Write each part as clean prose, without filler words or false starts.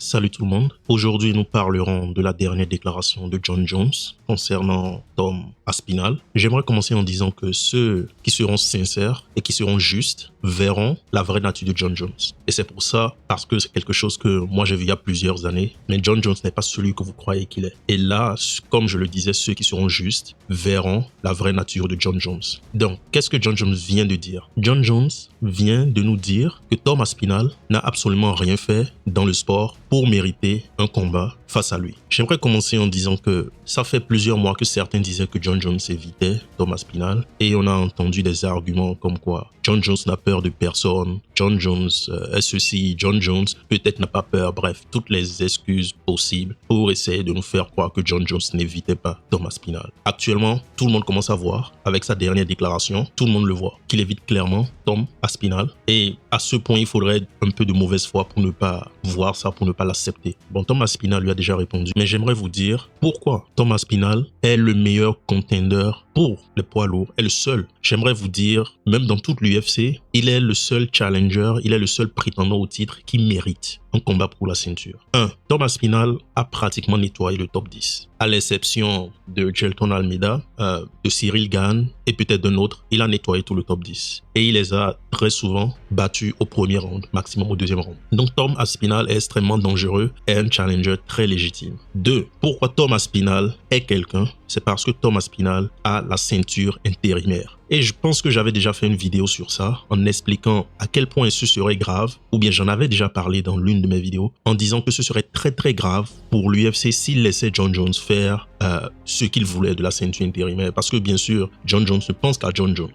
Salut tout le monde. Aujourd'hui, nous parlerons de la dernière déclaration de Jon Jones concernant Tom Aspinall. J'aimerais commencer en disant que ceux qui seront sincères et qui seront justes verront la vraie nature de Jon Jones. Et c'est pour ça, parce que c'est quelque chose que moi j'ai vu il y a plusieurs années, mais Jon Jones n'est pas celui que vous croyez qu'il est. Et là, comme je le disais, ceux qui seront justes verront la vraie nature de Jon Jones. Donc, qu'est-ce que Jon Jones vient de dire? Jon Jones vient de nous dire que Tom Aspinall n'a absolument rien fait dans le sport pour mériter un combat face à lui. J'aimerais commencer en disant que ça fait plusieurs mois que certains disaient que Jon Jones évitait Tom Aspinall et on a entendu des arguments comme quoi Jon Jones n'a peur de personne, Jon Jones est ceci, Jon Jones peut-être n'a pas peur, bref, toutes les excuses possibles pour essayer de nous faire croire que Jon Jones n'évitait pas Tom Aspinall. Actuellement, tout le monde commence à voir, avec sa dernière déclaration, tout le monde le voit, qu'il évite clairement Tom Aspinall et à ce point, il faudrait un peu de mauvaise foi pour ne pas voir ça, pour ne pas l'accepter. Bon, Tom Aspinall lui a déjà répondu, mais j'aimerais vous dire pourquoi Tom Aspinall est le meilleur contender pour les poids lourds, est le seul. J'aimerais vous dire, même dans toute l'UFC, il est le seul challenger, il est le seul prétendant au titre qui mérite un combat pour la ceinture. 1. Tom Aspinall a pratiquement nettoyé le top 10. À l'exception de Jailton Almeida, de Cyril Gane et peut-être d'un autre, il a nettoyé tout le top 10. Et il les a très souvent battus au premier round, maximum au deuxième round. Donc Tom Aspinall est extrêmement dangereux et un challenger très légitime. 2. Pourquoi Tom Aspinall est quelqu'un? C'est parce que Tom Aspinall a la ceinture intérimaire. Et je pense que j'avais déjà fait une vidéo sur ça en expliquant à quel point ce serait grave, ou bien j'en avais déjà parlé dans l'une de mes vidéos, en disant que ce serait très très grave pour l'UFC s'il laissait Jon Jones faire ce qu'il voulait de la ceinture intérimaire. Parce que bien sûr, Jon Jones ne pense qu'à Jon Jones.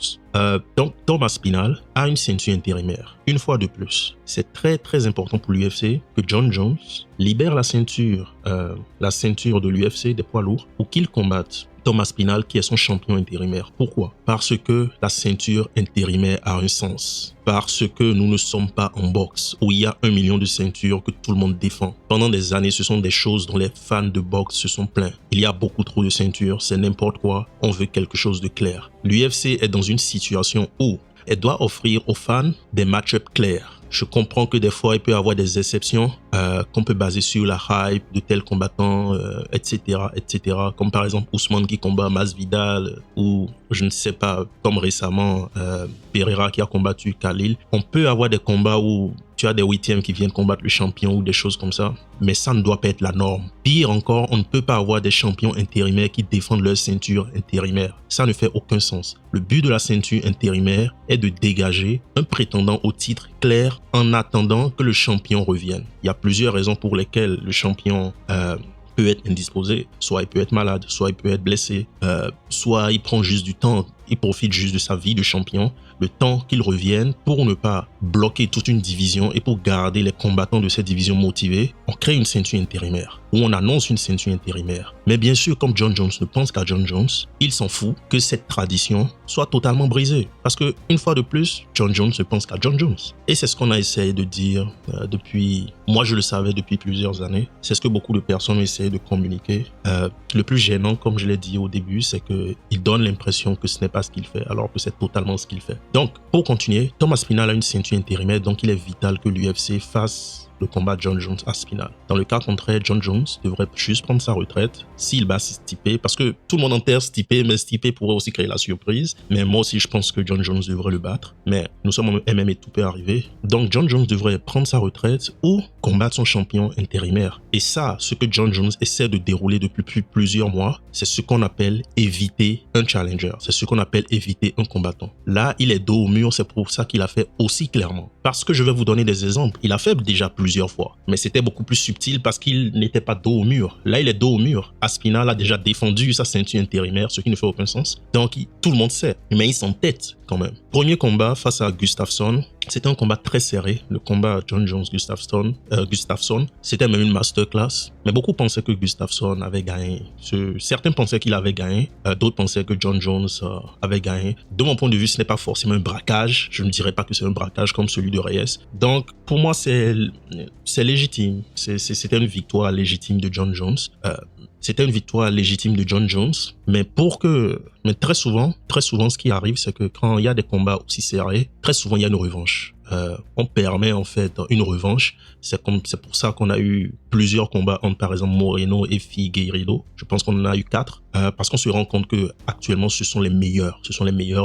Donc Tom Aspinall a une ceinture intérimaire. Une fois de plus, c'est très très important pour l'UFC que Jon Jones libère la ceinture de l'UFC des poids lourds pour qu'il combatte Tom Aspinall qui est son champion intérimaire. Pourquoi? Parce que la ceinture intérimaire a un sens. Parce que nous ne sommes pas en boxe où il y a 1 million de ceintures que tout le monde défend. Pendant des années, ce sont des choses dont les fans de boxe se sont plaints. Il y a beaucoup trop de ceintures, c'est n'importe quoi, on veut quelque chose de clair. L'UFC est dans une situation où elle doit offrir aux fans des match-ups clairs. Je comprends que des fois, il peut y avoir des exceptions qu'on peut baser sur la hype de tel combattant, etc., etc. Comme par exemple Ousmane qui combat Masvidal ou je ne sais pas, comme récemment Pereira qui a combattu Khalil. On peut avoir des combats où tu as des huitièmes qui viennent combattre le champion ou des choses comme ça, mais ça ne doit pas être la norme. Pire encore, on ne peut pas avoir des champions intérimaires qui défendent leur ceinture intérimaire. Ça ne fait aucun sens. Le but de la ceinture intérimaire est de dégager un prétendant au titre clair en attendant que le champion revienne. Il y a plusieurs raisons pour lesquelles le champion peut être indisposé. Soit il peut être malade, soit il peut être blessé, soit il prend juste du temps, il profite juste de sa vie de champion, le temps qu'il revienne pour ne pas bloquer toute une division et pour garder les combattants de cette division motivés. On crée une ceinture intérimaire ou on annonce une ceinture intérimaire. Mais bien sûr, comme Jon Jones ne pense qu'à Jon Jones, il s'en fout que cette tradition soit totalement brisée. Parce que une fois de plus, Jon Jones ne pense qu'à Jon Jones. Et c'est ce qu'on a essayé de dire depuis... Moi, je le savais depuis plusieurs années. C'est ce que beaucoup de personnes ont essayé de communiquer. Le plus gênant, comme je l'ai dit au début, c'est qu'il donne l'impression que ce n'est pas ce qu'il fait, alors que c'est totalement ce qu'il fait. Donc, pour continuer, Tom Aspinall a une ceinture intérimaire, donc il est vital que l'UFC fasse le combat Jon Jones Aspinall. Dans le cas contraire, Jon Jones devrait juste prendre sa retraite s'il bat Stipe, parce que tout le monde enterre Stipe, mais Stipe pourrait aussi créer la surprise. Mais moi aussi, je pense que Jon Jones devrait le battre. Mais nous sommes en MMA, tout peut arriver. Donc, Jon Jones devrait prendre sa retraite ou combattre son champion intérimaire. Et ça, ce que Jon Jones essaie de dérouler depuis plusieurs mois, c'est ce qu'on appelle éviter un challenger. C'est ce qu'on appelle éviter un combattant. Là, il est dos au mur, c'est pour ça qu'il a fait aussi clairement. Parce que je vais vous donner des exemples. Il a fait déjà plusieurs fois, mais c'était beaucoup plus subtil parce qu'il n'était pas dos au mur. Là, il est dos au mur. Aspinall a déjà défendu sa ceinture intérimaire, ce qui ne fait aucun sens. Donc, tout le monde sait, mais il s'entête quand même. Premier combat face à Gustafsson, c'était un combat très serré. Le combat Jon Jones-Gustafsson, c'était même une masterclass. Mais beaucoup pensaient que Gustafsson avait gagné. Certains pensaient qu'il avait gagné, d'autres pensaient que Jon Jones avait gagné. De mon point de vue, ce n'est pas forcément un braquage. Je ne dirais pas que c'est un braquage comme celui de Reyes. Donc, pour moi, c'est légitime. C'était une victoire légitime de Jon Jones. C'était une victoire légitime de Jon Jones, mais très souvent, ce qui arrive, c'est que quand il y a des combats aussi serrés, très souvent, il y a une revanche. on permet en fait une revanche. C'est pour ça qu'on a eu plusieurs combats entre par exemple Moreno et Figueiredo. Je pense qu'on en a eu 4 parce qu'on se rend compte que actuellement ce sont les meilleurs.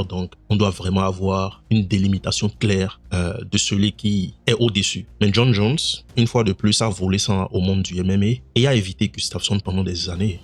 Donc on doit vraiment avoir une délimitation claire de celui qui est au-dessus. Mais John Jones, une fois de plus, a volé ça au monde du MMA et a évité Gustafsson pendant des années.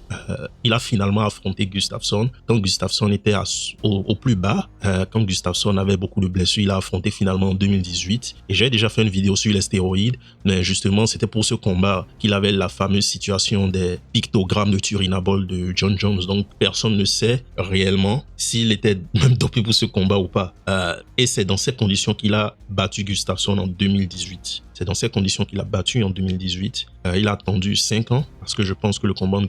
Il a finalement affronté Gustafsson quand Gustafsson était au plus bas, quand Gustafsson avait beaucoup de blessures. Il a affronté finalement en 2018 et j'ai déjà fait une vidéo sur les stéroïdes, mais justement c'était pour ce combat qu'il avait la fameuse situation des pictogrammes de Turinabol de John Jones. Donc personne ne sait réellement s'il était même dopé pour ce combat ou pas. Et c'est dans ces conditions qu'il a battu Gustafsson en 2018. Il a attendu 5 ans parce que je pense que le combat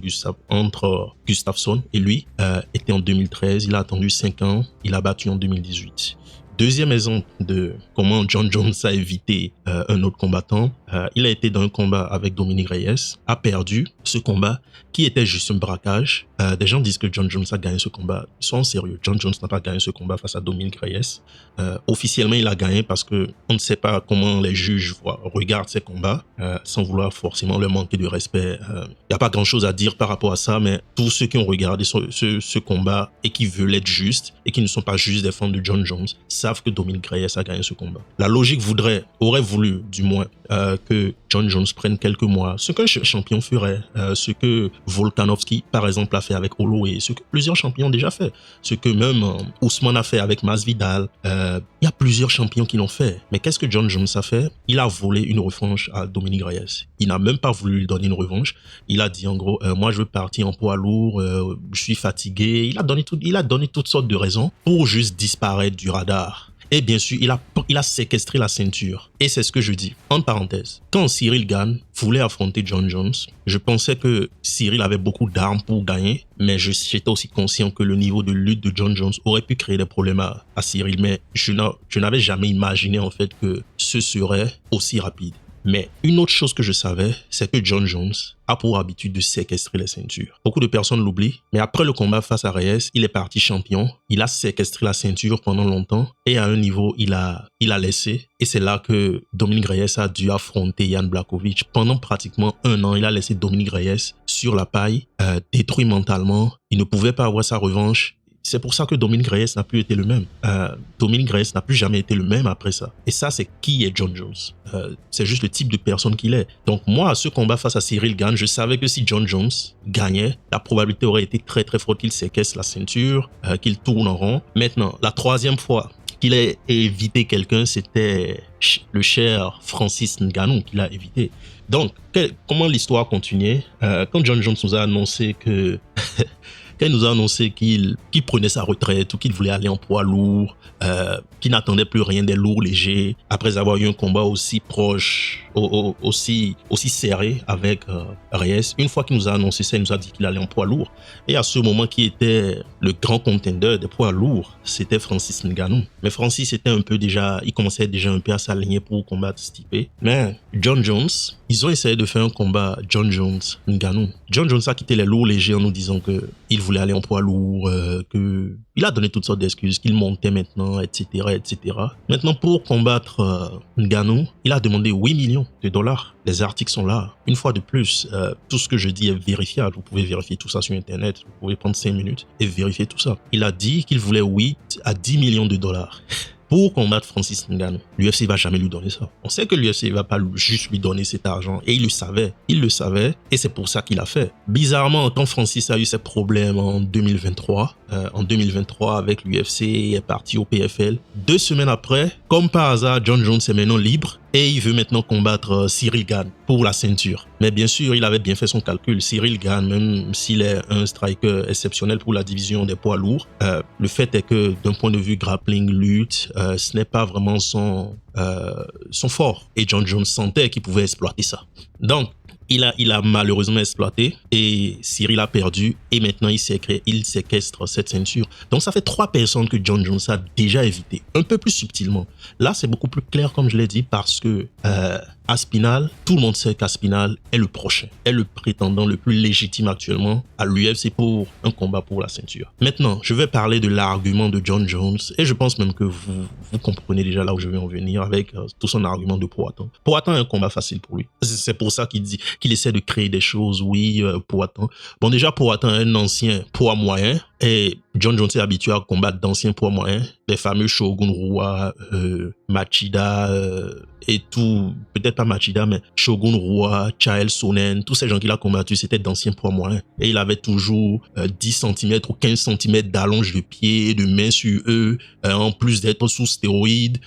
entre Gustafsson et lui était en 2013. Il a attendu 5 ans. Il a battu en 2018. Deuxième exemple de comment John Jones a évité un autre combattant. Il a été dans un combat avec Dominique Reyes, a perdu ce combat qui était juste un braquage. Des gens disent que John Jones a gagné ce combat. Soyons sérieux, John Jones n'a pas gagné ce combat face à Dominique Reyes. Officiellement, il a gagné parce que on ne sait pas comment les juges regardent ces combats, sans vouloir forcément leur manquer de respect. Il n'y a pas grand-chose à dire par rapport à ça, mais tous ceux qui ont regardé ce combat et qui veulent être justes et qui ne sont pas juste des fans de John Jones savent que Dominique Reyes a gagné ce combat. La logique aurait voulu, du moins, que John Jones prenne quelques mois, ce qu'un champion ferait, ce que Volkanovski, par exemple, a fait avec Holloway, ce que plusieurs champions ont déjà fait, ce que même Ousmane a fait avec Masvidal. Il y a plusieurs champions qui l'ont fait. Mais qu'est-ce que John Jones a fait? Il a volé une revanche à Dominique Reyes. Il n'a même pas voulu lui donner une revanche. Il a dit en gros, moi je veux partir en poids lourd, je suis fatigué. Il a donné toutes sortes de raisons pour juste disparaître du radar. Et bien sûr, il a séquestré la ceinture. Et c'est ce que je dis. En parenthèse, quand Cyril Gane voulait affronter John Jones, je pensais que Cyril avait beaucoup d'armes pour gagner, mais j'étais aussi conscient que le niveau de lutte de John Jones aurait pu créer des problèmes à Cyril. Mais je n'avais jamais imaginé en fait que ce serait aussi rapide. Mais une autre chose que je savais, c'est que John Jones a pour habitude de séquestrer les ceintures. Beaucoup de personnes l'oublient, mais après le combat face à Reyes, il est parti champion. Il a séquestré la ceinture pendant longtemps et à un niveau, il a laissé. Et c'est là que Dominique Reyes a dû affronter Jan Blachowicz. Pendant pratiquement 1 an, il a laissé Dominique Reyes sur la paille, détruit mentalement. Il ne pouvait pas avoir sa revanche. C'est pour ça que Dominique Reyes n'a plus été le même. Dominique Reyes n'a plus jamais été le même après ça. Et ça, c'est qui est John Jones. C'est juste le type de personne qu'il est. Donc moi, à ce combat face à Cyril Gane, je savais que si John Jones gagnait, la probabilité aurait été très très forte qu'il séquestre la ceinture, qu'il tourne en rond. Maintenant, la 3e fois qu'il a évité quelqu'un, c'était le cher Francis Ngannou qu'il a évité. Donc, comment l'histoire a continué? Quand John Jones nous a annoncé que... Quand il nous a annoncé qu'il prenait sa retraite ou qu'il voulait aller en poids lourd, qu'il n'attendait plus rien des lourds légers, après avoir eu un combat aussi proche, aussi serré avec Reyes, une fois qu'il nous a annoncé ça, il nous a dit qu'il allait en poids lourd. Et à ce moment, qui était le grand contender des poids lourds, c'était Francis Ngannou. Mais Francis il commençait déjà un peu à s'aligner pour combattre Stipe. Mais John Jones, ils ont essayé de faire un combat John Jones-Ngannou. John Jones a quitté les lourds légers en nous disant qu'il voulait aller en poids lourd, il a donné toutes sortes d'excuses, qu'il montait maintenant, etc., etc. Maintenant, pour combattre Ngannou, il a demandé 8 millions de dollars. Les articles sont là. Une fois de plus, tout ce que je dis est vérifiable. Vous pouvez vérifier tout ça sur Internet. Vous pouvez prendre 5 minutes et vérifier tout ça. Il a dit qu'il voulait 8 à 10 millions de dollars. Pour combattre Francis Ngannou. L'UFC va jamais lui donner ça. On sait que l'UFC va pas juste lui donner cet argent. Et il le savait. Et c'est pour ça qu'il a fait. Bizarrement, quand Francis a eu ses problèmes en 2023, avec l'UFC, il est parti au PFL. 2 semaines après, comme par hasard, John Jones est maintenant libre. Et il veut maintenant combattre Cyril Gane pour la ceinture. Mais bien sûr, il avait bien fait son calcul. Cyril Gane, même s'il est un striker exceptionnel pour la division des poids lourds, le fait est que d'un point de vue grappling, lutte, ce n'est pas vraiment son fort. Et John Jones sentait qu'il pouvait exploiter ça. Donc, il a malheureusement exploité et Cyril a perdu et maintenant il séquestre cette ceinture. Donc ça fait 3 personnes que John Jones a déjà évité, un peu plus subtilement. Là, c'est beaucoup plus clair comme je l'ai dit parce que Aspinall, tout le monde sait qu'Aspinall est le prochain, est le prétendant le plus légitime actuellement à l'UFC pour un combat pour la ceinture. Maintenant, je vais parler de l'argument de Jon Jones et je pense même que vous comprenez déjà là où je vais en venir avec tout son argument de Poatan. Poatan est un combat facile pour lui. C'est pour ça qu'il dit qu'il essaie de créer des choses. Oui, Poatan. Bon, déjà, Poatan est un ancien poids moyen et Jon Jones est habitué à combattre d'anciens poids moyens, les fameux Shogun Rua, Machida et tout, peut-être pas Machida, mais Shogun Rua, Chael Sonnen, tous ces gens qu'il a combattus, c'était d'anciens poids moyens. Et il avait toujours 10 cm ou 15 cm d'allonge de pied et de main sur eux, en plus d'être sous stéroïdes.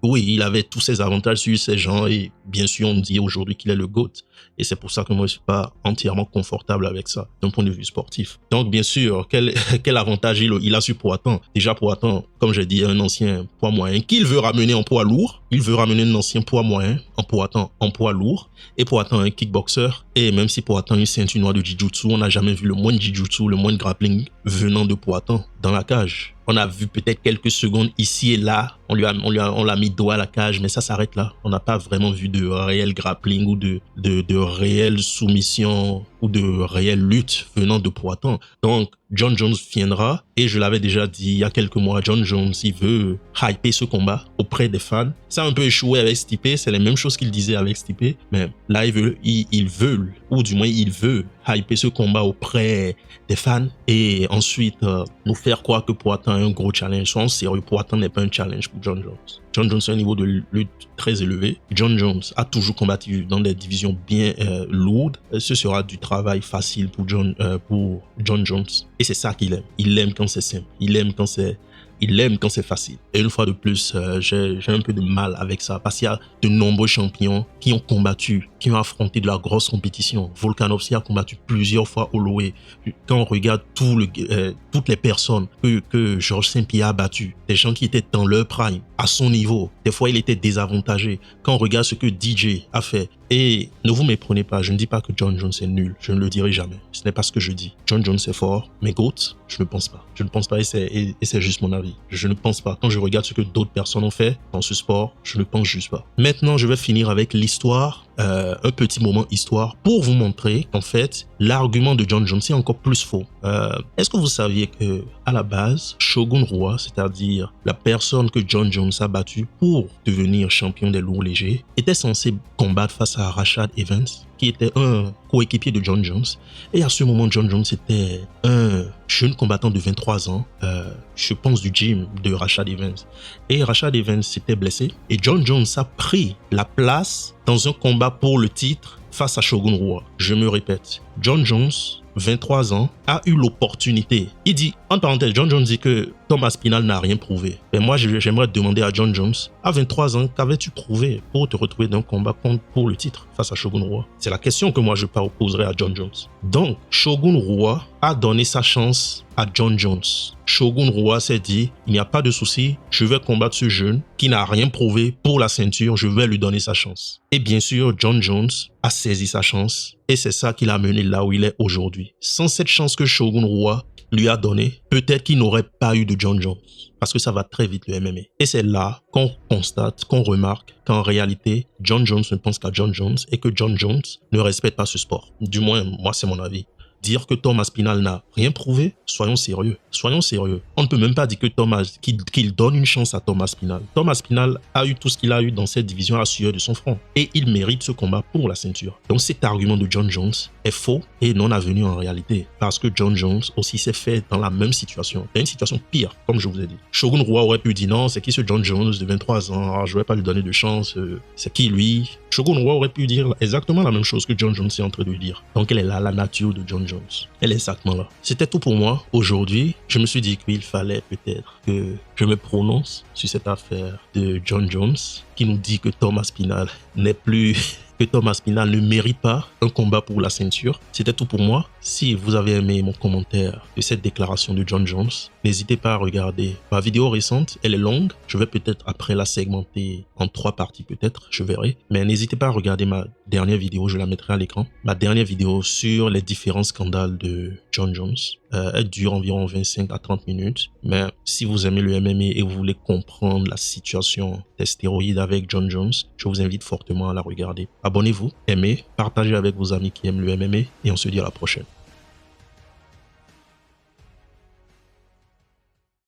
Oui, il avait tous ces avantages sur ces gens et bien sûr, on dit aujourd'hui qu'il est le GOAT. Et c'est pour ça que moi, je suis pas entièrement confortable avec ça, d'un point de vue sportif. Donc, bien sûr, quel avantage il a sur Poatan? Déjà, Poatan, comme j'ai dit, un ancien poids moyen qu'il veut ramener en poids lourd. Il veut ramener un ancien poids moyen en Poatan en poids lourd. Et Poatan, un kickboxer. Et même si Poatan a une ceinture noire de Jiu-Jitsu, on n'a jamais vu le moindre Jiu-Jitsu, le moindre grappling venant de Poatan dans la cage. On a vu peut-être quelques secondes ici et là. On l'a mis dos à la cage, mais ça s'arrête là. On n'a pas vraiment vu de réel grappling ou de réelle soumission ou de réelle lutte venant de Poatan. Donc, Jon Jones viendra et je l'avais déjà dit il y a quelques mois, Jon Jones, il veut hyper ce combat auprès des fans. Ça a un peu échoué avec Stipe, c'est la même chose qu'il disait avec Stipe, mais là, il veut, ou du moins, il veut hyper ce combat auprès des fans et ensuite nous faire croire que Poatan est un gros challenge. Soyons sérieux, Poatan n'est pas un challenge pour Jon Jones. Jon Jones a un niveau de lutte très élevé. Jon Jones a toujours combattu dans des divisions bien lourdes. Ce sera du travail facile pour Jon Jones. Et c'est ça qu'il aime. Il aime quand c'est simple. Il aime quand c'est facile. Et une fois de plus, j'ai un peu de mal avec ça parce qu'il y a de nombreux champions qui ont combattu, qui ont affronté de la grosse compétition. Volkanovski a combattu plusieurs fois Holloway. Quand on regarde toutes les personnes que Georges Saint-Pierre a battues, des gens qui étaient dans leur prime, à son niveau, des fois il était désavantagé. Quand on regarde ce que DJ a fait, et ne vous méprenez pas, je ne dis pas que Jon Jones est nul, je ne le dirai jamais. Ce n'est pas ce que je dis. Jon Jones est fort, mais GOAT, je ne pense pas. Je ne pense pas et c'est juste mon avis. Je ne pense pas. Quand je regarde ce que d'autres personnes ont fait dans ce sport, je ne pense juste pas. Maintenant, je vais finir avec l'histoire, un petit moment histoire pour vous montrer qu'en fait, l'argument de Jon Jones est encore plus faux. Est-ce que vous saviez que à la base, Shogun Rua, c'est-à-dire la personne que Jon Jones a battue pour devenir champion des lourds légers, était censé combattre face à Rashad Evans, qui était un coéquipier de Jon Jones. Et à ce moment, Jon Jones était un jeune combattant de 23 ans, je pense du gym de Rashad Evans. Et Rashad Evans s'était blessé et Jon Jones a pris la place dans un combat pour le titre face à Shogun Rua. Je me répète, Jon Jones, 23 ans, a eu l'opportunité. Il dit, en parenthèse, Jon Jones dit que Tom Aspinall n'a rien prouvé. Mais moi, j'aimerais demander à Jon Jones, à 23 ans, qu'avais-tu prouvé pour te retrouver dans un combat pour le titre face à Shogun Rua? C'est la question que moi je poserai à Jon Jones. Donc, Shogun Rua a donné sa chance à Jon Jones. Shogun Rua s'est dit, il n'y a pas de souci, je vais combattre ce jeune qui n'a rien prouvé pour la ceinture, je vais lui donner sa chance. Et bien sûr, Jon Jones a saisi sa chance et c'est ça qui l'a mené là où il est aujourd'hui. Sans cette chance que Shogun Rua lui a donnée, peut-être qu'il n'aurait pas eu de Jon Jones. Parce que ça va très vite le MMA. Et c'est là qu'on constate, qu'on remarque qu'en réalité, Jon Jones ne pense qu'à Jon Jones et que Jon Jones ne respecte pas ce sport. Du moins, moi, c'est mon avis. Dire que Tom Aspinall n'a rien prouvé, soyons sérieux. Soyons sérieux. On ne peut même pas dire que qu'il donne une chance à Tom Aspinall. Tom Aspinall a eu tout ce qu'il a eu dans cette division à la sueur de son front. Et il mérite ce combat pour la ceinture. Donc cet argument de Jon Jones est faux et non avenu en réalité. Parce que Jon Jones aussi s'est fait dans la même situation. Dans une situation pire, comme je vous ai dit. Shogun Rua aurait pu dire non, c'est qui ce Jon Jones de 23 ans, je ne vais pas lui donner de chance, c'est qui lui? Shogun Rua aurait pu dire exactement la même chose que Jon Jones est en train de lui dire. Donc elle est là, la nature de Jon Jones. Elle est exactement là. C'était tout pour moi. Aujourd'hui, je me suis dit qu'il fallait peut-être que je me prononce sur cette affaire de Jon Jones qui nous dit que Tom Aspinall n'est plus... que Tom Aspinall ne mérite pas un combat pour la ceinture. C'était tout pour moi. Si vous avez aimé mon commentaire de cette déclaration de Jon Jones, n'hésitez pas à regarder ma vidéo récente. Elle est longue. Je vais peut-être après la segmenter en 3 parties peut-être, je verrai. Mais n'hésitez pas à regarder ma dernière vidéo, je la mettrai à l'écran. Ma dernière vidéo sur les différents scandales de Jon Jones. Elle dure environ 25 à 30 minutes. Mais si vous aimez le MMA et vous voulez comprendre la situation des stéroïdes avec Jon Jones, je vous invite fortement à la regarder. Abonnez-vous, aimez, partagez avec vos amis qui aiment le MMA et on se dit à la prochaine.